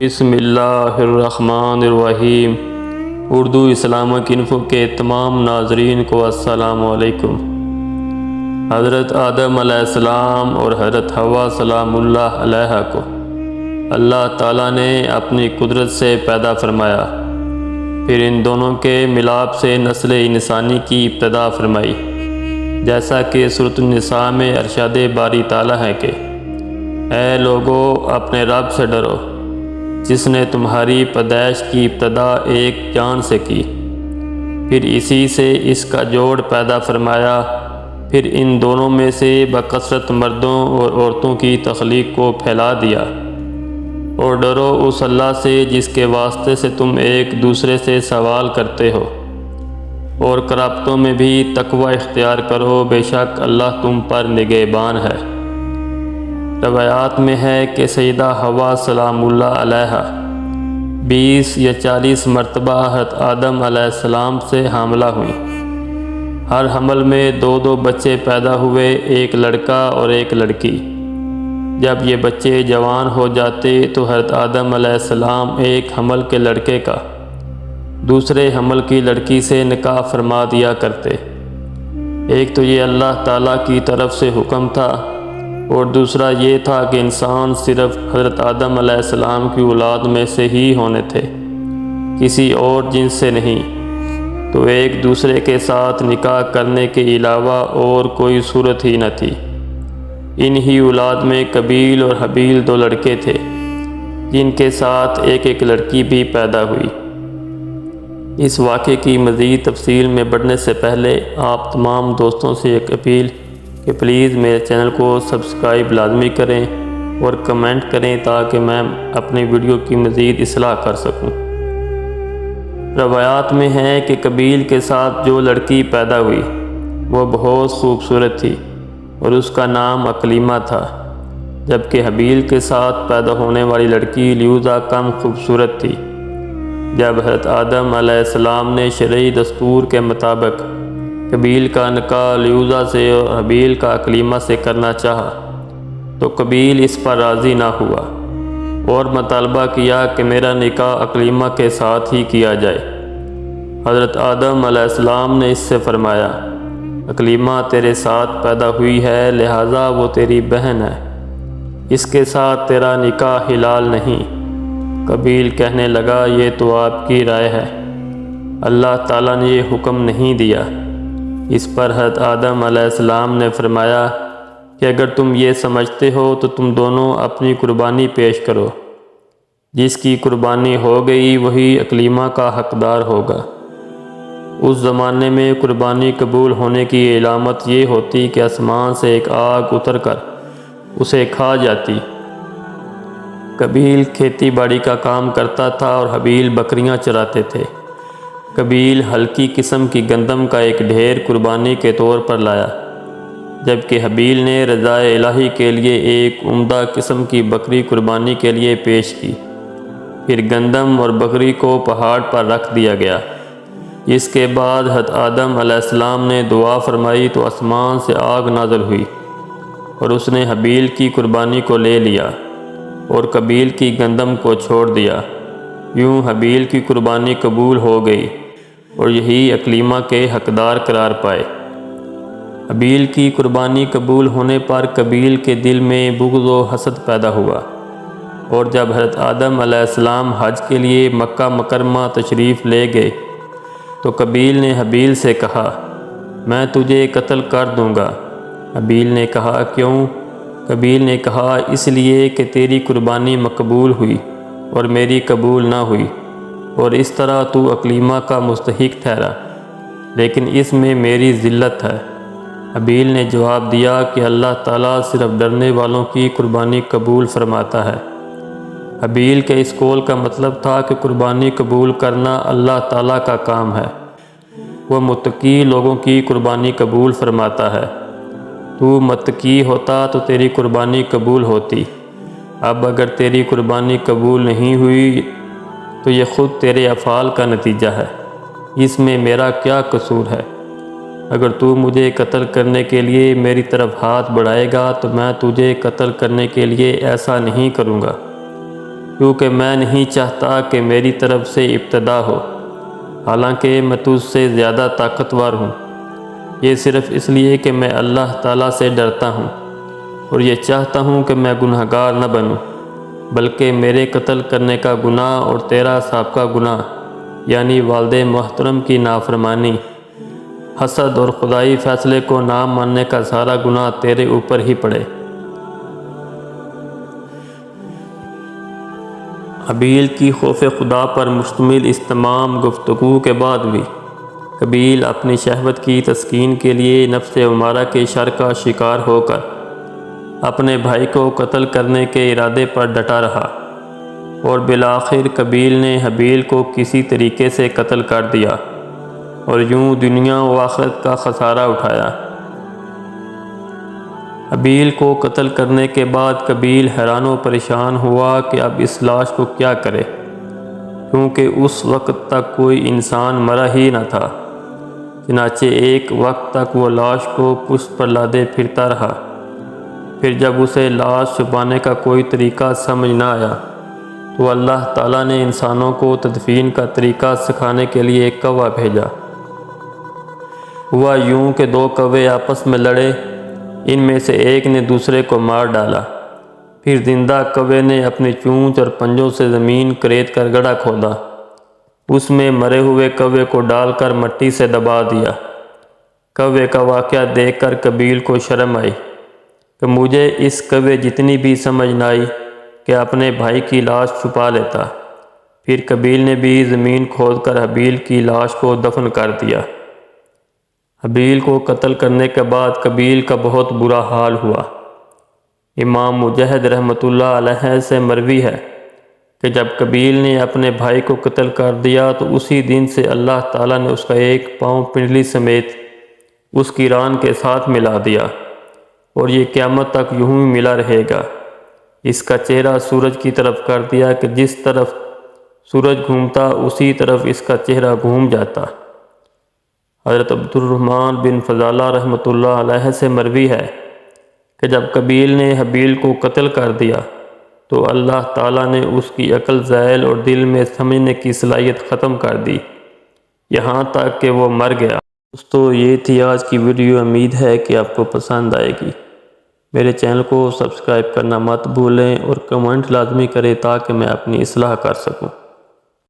بسم اللہ الرحمن الرحیم۔ اردو اسلامک انفو کے تمام ناظرین کو السلام علیکم۔ حضرت آدم علیہ السلام اور حضرت حوا سلام اللہ علیہا کو اللہ تعالیٰ نے اپنی قدرت سے پیدا فرمایا، پھر ان دونوں کے ملاپ سے نسل انسانی کی ابتدا فرمائی، جیسا کہ سورۃ النساء میں ارشاد باری تعالیٰ ہے کہ اے لوگو اپنے رب سے ڈرو جس نے تمہاری پیدائش کی ابتدا ایک جان سے کی، پھر اسی سے اس کا جوڑ پیدا فرمایا، پھر ان دونوں میں سے بکثرت مردوں اور عورتوں کی تخلیق کو پھیلا دیا، اور ڈرو اس اللہ سے جس کے واسطے سے تم ایک دوسرے سے سوال کرتے ہو، اور قرابتوں میں بھی تقوی اختیار کرو، بے شک اللہ تم پر نگہبان ہے۔ روایات میں ہے کہ سیدہ حوا سلام اللہ علیہا 20 یا 40 مرتبہ حضرت آدم علیہ السلام سے حاملہ ہوئیں۔ ہر حمل میں 2 بچے پیدا ہوئے، ایک لڑکا اور ایک لڑکی۔ جب یہ بچے جوان ہو جاتے تو حضرت آدم علیہ السلام ایک حمل کے لڑکے کا دوسرے حمل کی لڑکی سے نکاح فرما دیا کرتے۔ ایک تو یہ اللہ تعالیٰ کی طرف سے حکم تھا، اور دوسرا یہ تھا کہ انسان صرف حضرت آدم علیہ السلام کی اولاد میں سے ہی ہونے تھے، کسی اور جنس سے نہیں، تو ایک دوسرے کے ساتھ نکاح کرنے کے علاوہ اور کوئی صورت ہی نہ تھی۔ ان ہی اولاد میں قابیل اور حابیل 2 لڑکے تھے، جن کے ساتھ ایک لڑکی بھی پیدا ہوئی۔ اس واقعے کی مزید تفصیل میں بڑھنے سے پہلے آپ تمام دوستوں سے ایک اپیل کہ پلیز میرے چینل کو سبسکرائب لازمی کریں اور کمنٹ کریں تاکہ میں اپنی ویڈیو کی مزید اصلاح کر سکوں۔ روایات میں ہے کہ قابیل کے ساتھ جو لڑکی پیدا ہوئی وہ بہت خوبصورت تھی اور اس کا نام اکلیمہ تھا، جبکہ حابیل کے ساتھ پیدا ہونے والی لڑکی لیوزا کم خوبصورت تھی۔ جب حضرت آدم علیہ السلام نے شرعی دستور کے مطابق قابیل کا نکاح لیوزا سے اور حابیل کا اکلیمہ سے کرنا چاہا تو قابیل اس پر راضی نہ ہوا اور مطالبہ کیا کہ میرا نکاح اکلیمہ کے ساتھ ہی کیا جائے۔ حضرت آدم علیہ السلام نے اس سے فرمایا، اکلیمہ تیرے ساتھ پیدا ہوئی ہے، لہٰذا وہ تیری بہن ہے، اس کے ساتھ تیرا نکاح حلال نہیں۔ قابیل کہنے لگا، یہ تو آپ کی رائے ہے، اللہ تعالیٰ نے یہ حکم نہیں دیا۔ اس پر حضرت آدم علیہ السلام نے فرمایا کہ اگر تم یہ سمجھتے ہو تو تم دونوں اپنی قربانی پیش کرو، جس کی قربانی ہو گئی وہی اکلیمہ کا حقدار ہوگا۔ اس زمانے میں قربانی قبول ہونے کی علامت یہ ہوتی کہ آسمان سے ایک آگ اتر کر اسے کھا جاتی۔ قابیل کھیتی باڑی کا کام کرتا تھا اور حابیل بکریاں چراتے تھے۔ قابیل ہلکی قسم کی گندم کا ایک ڈھیر قربانی کے طور پر لایا، جبکہ حابیل نے رضائے الہی کے لیے ایک عمدہ قسم کی بکری قربانی کے لیے پیش کی۔ پھر گندم اور بکری کو پہاڑ پر رکھ دیا گیا۔ اس کے بعد حضرت آدم علیہ السلام نے دعا فرمائی تو آسمان سے آگ نازل ہوئی اور اس نے حابیل کی قربانی کو لے لیا اور قابیل کی گندم کو چھوڑ دیا۔ یوں حابیل کی قربانی قبول ہو گئی اور یہی اکلیمہ کے حقدار قرار پائے۔ حابیل کی قربانی قبول ہونے پر قابیل کے دل میں بغض و حسد پیدا ہوا، اور جب حضرت آدم علیہ السلام حج کے لیے مکہ مکرمہ تشریف لے گئے تو قابیل نے حابیل سے کہا، میں تجھے قتل کر دوں گا۔ حابیل نے کہا، کیوں؟ قابیل نے کہا، اس لیے کہ تیری قربانی مقبول ہوئی اور میری قبول نہ ہوئی، اور اس طرح تو اکلیمہ کا مستحق ٹھہرا، لیکن اس میں میری ذلت ہے۔ حابیل نے جواب دیا کہ اللہ تعالیٰ صرف ڈرنے والوں کی قربانی قبول فرماتا ہے۔ حابیل کے اس قول کا مطلب تھا کہ قربانی قبول کرنا اللہ تعالیٰ کا کام ہے، وہ متقی لوگوں کی قربانی قبول فرماتا ہے۔ تو متقی ہوتا تو تیری قربانی قبول ہوتی۔ اب اگر تیری قربانی قبول نہیں ہوئی تو یہ خود تیرے افعال کا نتیجہ ہے، اس میں میرا کیا قصور ہے؟ اگر تو مجھے قتل کرنے کے لیے میری طرف ہاتھ بڑھائے گا تو میں تجھے قتل کرنے کے لیے ایسا نہیں کروں گا۔ کیونکہ میں نہیں چاہتا کہ میری طرف سے ابتدا ہو، حالانکہ میں تجھ سے زیادہ طاقتور ہوں۔ یہ صرف اس لیے کہ میں اللہ تعالیٰ سے ڈرتا ہوں اور یہ چاہتا ہوں کہ میں گنہگار نہ بنوں، بلکہ میرے قتل کرنے کا گناہ اور تیرا سابقہ گناہ یعنی والد محترم کی نافرمانی، حسد اور خدائی فیصلے کو نہ ماننے کا سارا گناہ تیرے اوپر ہی پڑے۔ حابیل کی خوف خدا پر مشتمل اس تمام گفتگو کے بعد بھی قابیل اپنی شہوت کی تسکین کے لیے نفس امارہ کے شر کا شکار ہو کر اپنے بھائی کو قتل کرنے کے ارادے پر ڈٹا رہا، اور بالآخر قابیل نے حابیل کو کسی طریقے سے قتل کر دیا اور یوں دنیا و آخرت کا خسارہ اٹھایا۔ حابیل کو قتل کرنے کے بعد قابیل حیران و پریشان ہوا کہ اب اس لاش کو کیا کرے، کیونکہ اس وقت تک کوئی انسان مرا ہی نہ تھا۔ چنانچہ ایک وقت تک وہ لاش کو پشت پر لادے پھرتا رہا۔ پھر جب اسے لاش چھپانے کا کوئی طریقہ سمجھ نہ آیا تو اللہ تعالیٰ نے انسانوں کو تدفین کا طریقہ سکھانے کے لیے ایک کوہ بھیجا۔ ہوا یوں کہ دو کوے آپس میں لڑے، ان میں سے ایک نے دوسرے کو مار ڈالا۔ پھر زندہ کوے نے اپنی چونچ اور پنجوں سے زمین کریت کر گڑھا کھودا، اس میں مرے ہوئے کوے کو ڈال کر مٹی سے دبا دیا۔ کوے کا واقعہ دیکھ کر قابیل کو شرم آئی کہ مجھے اس کوے جتنی بھی سمجھ نہ آئی کہ اپنے بھائی کی لاش چھپا لیتا۔ پھر قابیل نے بھی زمین کھود کر حابیل کی لاش کو دفن کر دیا۔ حابیل کو قتل کرنے کے بعد قابیل کا بہت برا حال ہوا۔ امام مجاہد رحمۃ اللہ علیہ سے مروی ہے کہ جب قابیل نے اپنے بھائی کو قتل کر دیا تو اسی دن سے اللہ تعالیٰ نے اس کا ایک پاؤں پنڈلی سمیت اس کی ران کے ساتھ ملا دیا، اور یہ قیامت تک یوں ہی ملا رہے گا۔ اس کا چہرہ سورج کی طرف کر دیا کہ جس طرف سورج گھومتا اسی طرف اس کا چہرہ گھوم جاتا۔ حضرت عبد الرحمن بن فضالہ رحمۃ اللہ علیہ سے مروی ہے کہ جب قابیل نے حابیل کو قتل کر دیا تو اللہ تعالیٰ نے اس کی عقل ذیل اور دل میں سمجھنے کی صلاحیت ختم کر دی، یہاں تک کہ وہ مر گیا۔ دوستو، یہ تھی آج کی ویڈیو، امید ہے کہ آپ کو پسند آئے گی۔ میرے چینل کو سبسکرائب کرنا مت بھولیں اور کمنٹ لازمی کریں تاکہ میں اپنی اصلاح کر سکوں۔